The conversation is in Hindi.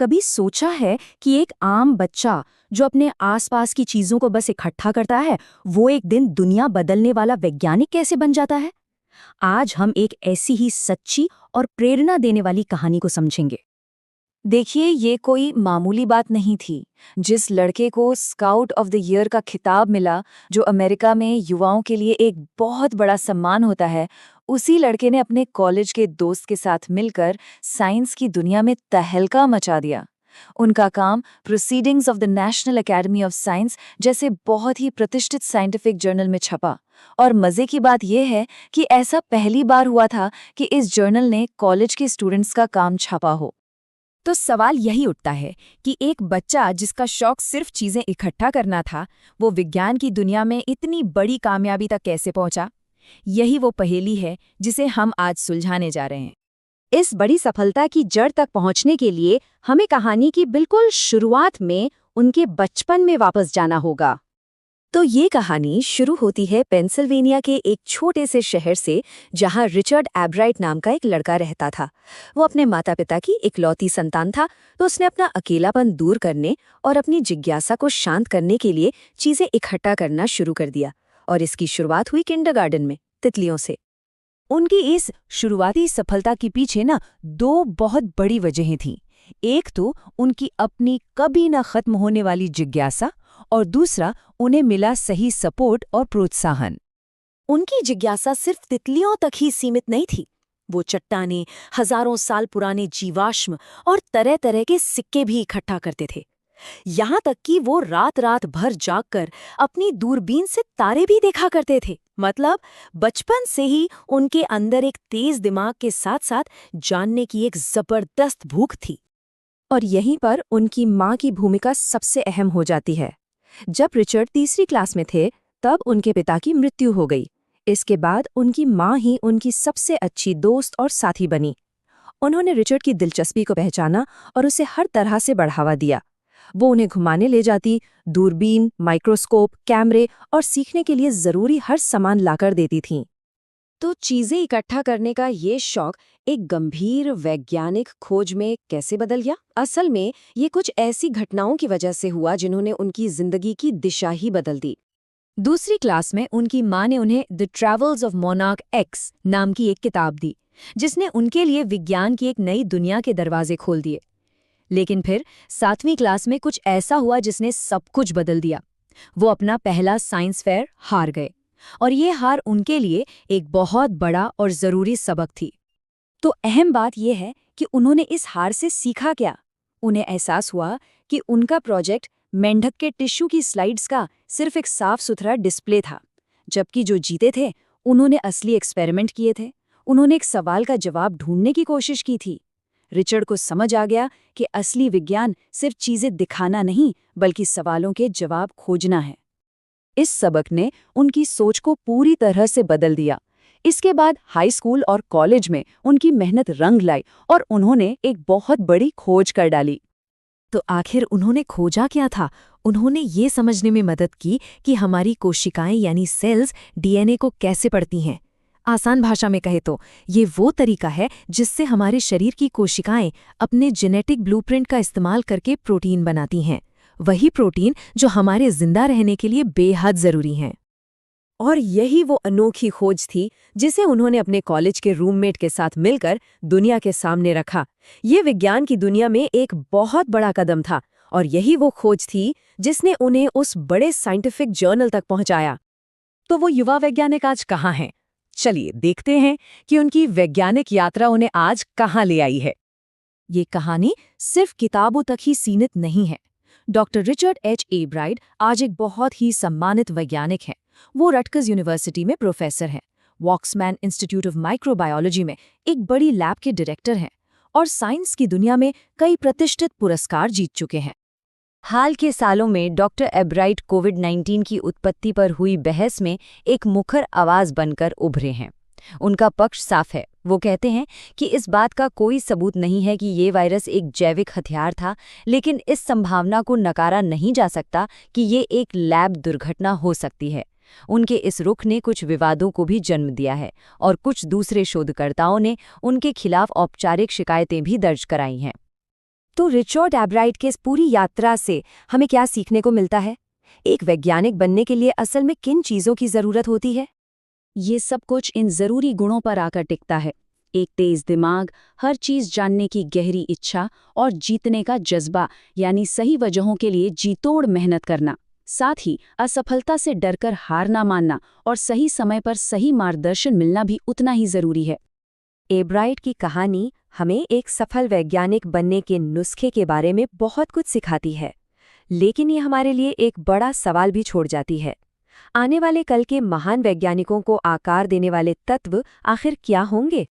कभी सोचा है कि एक आम बच्चा जो अपने आसपास की चीजों को बस इकट्ठा करता है, वो एक दिन दुनिया बदलने वाला वैज्ञानिक कैसे बन जाता है? आज हम एक ऐसी ही सच्ची और प्रेरणा देने वाली कहानी को समझेंगे। देखिए, ये कोई मामूली बात नहीं थी। जिस लड़के को स्काउट ऑफ द ईयर का खिताब मिला, जो अमेरिका में युवाओं के लिए एक बहुत बड़ा सम्मान होता है, उसी लड़के ने अपने कॉलेज के दोस्त के साथ मिलकर साइंस की दुनिया में तहलका मचा दिया। उनका काम proceedings of the national academy of science जैसे बहुत ही प्रतिष्ठित साइंटिफिक जर्नल में छपा। और मजे की बात यह है कि ऐसा पहली बार हुआ था कि इस जर्नल ने कॉलेज के स्टूडेंट्स का काम छापा हो। तो सवाल यही उठता है कि एक बच्चा जिसका शौक सिर्फ चीजें इकट्ठा करना था, वो विज्ञान की दुनिया में इतनी बड़ी कामयाबी तक कैसे पहुंचा? यही वो पहेली है जिसे हम आज सुलझाने जा रहे हैं। इस बड़ी सफलता की जड़ तक पहुंचने के लिए हमें कहानी की बिल्कुल शुरुआत में उनके बचपन में वापस जाना होगा। तो ये कहानी शुरू होती है पेंसिल्वेनिया के एक छोटे से शहर से, जहां रिचर्ड एब्राइट नाम का एक लड़का रहता था। वो अपने माता पिता की इकलौती संतान था, तो उसने अपना अकेलापन दूर करने और अपनी जिज्ञासा को शांत करने के लिए चीजें इकट्ठा करना शुरू कर दिया। और इसकी शुरुआत हुई किंडरगार्टन में तितलियों से। उनकी इस शुरुआती सफलता के पीछे दो बहुत बड़ी वजहें थीं। एक तो उनकी अपनी कभी न खत्म होने वाली जिज्ञासा, और दूसरा उन्हें मिला सही सपोर्ट और प्रोत्साहन। उनकी जिज्ञासा सिर्फ तितलियों तक ही सीमित नहीं थी। वो चट्टानें, हजारों साल पुराने जीवाश्म और तरह तरह के सिक्के भी इकट्ठा करते थे। यहाँ तक कि वो रात रात भर जागकर अपनी दूरबीन से तारे भी देखा करते थे। मतलब बचपन से ही उनके अंदर एक तेज दिमाग के साथ साथ जानने की एक जबरदस्त भूख थी। और यहीं पर उनकी माँ की भूमिका सबसे अहम हो जाती है। जब रिचर्ड तीसरी क्लास में थे, तब उनके पिता की मृत्यु हो गई। इसके बाद उनकी माँ ही उनकी सबसे अच्छी दोस्त और साथी बनी। उन्होंने रिचर्ड की दिलचस्पी को पहचाना और उसे हर तरह से बढ़ावा दिया। वो उन्हें घुमाने ले जाती, दूरबीन, माइक्रोस्कोप, कैमरे और सीखने के लिए जरूरी हर सामान लाकर देती थीं। तो चीजें इकट्ठा करने का ये शौक एक गंभीर वैज्ञानिक खोज में कैसे बदल गया? असल में ये कुछ ऐसी घटनाओं की वजह से हुआ जिन्होंने उनकी जिंदगी की दिशा ही बदल दी। दूसरी क्लास में उनकी माँ ने उन्हें the travels of monarch x नाम की एक किताब दी, जिसने उनके लिए विज्ञान की एक नई दुनिया के दरवाजे खोल दिए। लेकिन फिर 7वीं क्लास में कुछ ऐसा हुआ जिसने सब कुछ बदल दिया। वो अपना पहला साइंस फेयर हार गए, और ये हार उनके लिए एक बहुत बड़ा और ज़रूरी सबक थी। तो अहम बात यह है कि उन्होंने इस हार से सीखा क्या? उन्हें एहसास हुआ कि उनका प्रोजेक्ट मेंढक के टिश्यू की स्लाइड्स का सिर्फ एक साफ सुथरा डिस्प्ले था, जबकि जो जीते थे उन्होंने असली एक्सपेरिमेंट किए थे। उन्होंने एक सवाल का जवाब ढूंढने की कोशिश की थी। रिचर्ड को समझ आ गया कि असली विज्ञान सिर्फ चीजें दिखाना नहीं, बल्कि सवालों के जवाब खोजना है। इस सबक ने उनकी सोच को पूरी तरह से बदल दिया। इसके बाद हाई स्कूल और कॉलेज में उनकी मेहनत रंग लाई और उन्होंने एक बहुत बड़ी खोज कर डाली। तो आखिर उन्होंने खोजा क्या था? उन्होंने ये समझने में मदद की कि हमारी कोशिकाएं यानी सेल्स डीएनए को कैसे पढ़ती हैं। आसान भाषा में कहे तो ये वो तरीका है जिससे हमारे शरीर की कोशिकाएं अपने जेनेटिक ब्लूप्रिंट का इस्तेमाल करके प्रोटीन बनाती हैं। वही प्रोटीन जो हमारे जिंदा रहने के लिए बेहद जरूरी हैं। और यही वो अनोखी खोज थी जिसे उन्होंने अपने कॉलेज के रूममेट के साथ मिलकर दुनिया के सामने रखा। ये विज्ञान की दुनिया में एक बहुत बड़ा कदम था, और यही वो खोज थी जिसने उन्हें उस बड़े साइंटिफिक जर्नल तक पहुंचाया। तो वो युवा वैज्ञानिक आज कहाँ हैं? चलिए देखते हैं कि उनकी वैज्ञानिक यात्रा उन्हें आज कहाँ ले आई है। ये कहानी सिर्फ किताबों तक ही सीमित नहीं है। डॉक्टर रिचर्ड एच एब्राइट आज एक बहुत ही सम्मानित वैज्ञानिक हैं। वो रटगर्स यूनिवर्सिटी में प्रोफेसर हैं, वॉक्समैन इंस्टीट्यूट ऑफ माइक्रोबायोलॉजी में एक बड़ी लैब के डायरेक्टर हैं, और साइंस की दुनिया में कई प्रतिष्ठित पुरस्कार जीत चुके हैं। हाल के सालों में डॉक्टर एब्राइट कोविड-19 की उत्पत्ति पर हुई बहस में एक मुखर आवाज बनकर उभरे हैं। उनका पक्ष साफ है। वो कहते हैं कि इस बात का कोई सबूत नहीं है कि ये वायरस एक जैविक हथियार था, लेकिन इस संभावना को नकारा नहीं जा सकता कि ये एक लैब दुर्घटना हो सकती है। उनके इस रुख ने कुछ विवादों को भी जन्म दिया है, और कुछ दूसरे शोधकर्ताओं ने उनके खिलाफ औपचारिक शिकायतें भी दर्ज कराई हैं। तो रिचर्ड एब्राइट के इस पूरी यात्रा से हमें क्या सीखने को मिलता है? एक वैज्ञानिक बनने के लिए असल में किन चीज़ों की ज़रूरत होती है? ये सब कुछ इन ज़रूरी गुणों पर आकर टिकता है। एक तेज दिमाग, हर चीज़ जानने की गहरी इच्छा और जीतने का जज्बा, यानी सही वजहों के लिए जीतोड़ मेहनत करना। साथ ही असफलता से डरकर हार ना मानना और सही समय पर सही मार्गदर्शन मिलना भी उतना ही ज़रूरी है। एब्राइट की कहानी हमें एक सफल वैज्ञानिक बनने के नुस्खे के बारे में बहुत कुछ सिखाती है, लेकिन ये हमारे लिए एक बड़ा सवाल भी छोड़ जाती है। आने वाले कल के महान वैज्ञानिकों को आकार देने वाले तत्व आखिर क्या होंगे?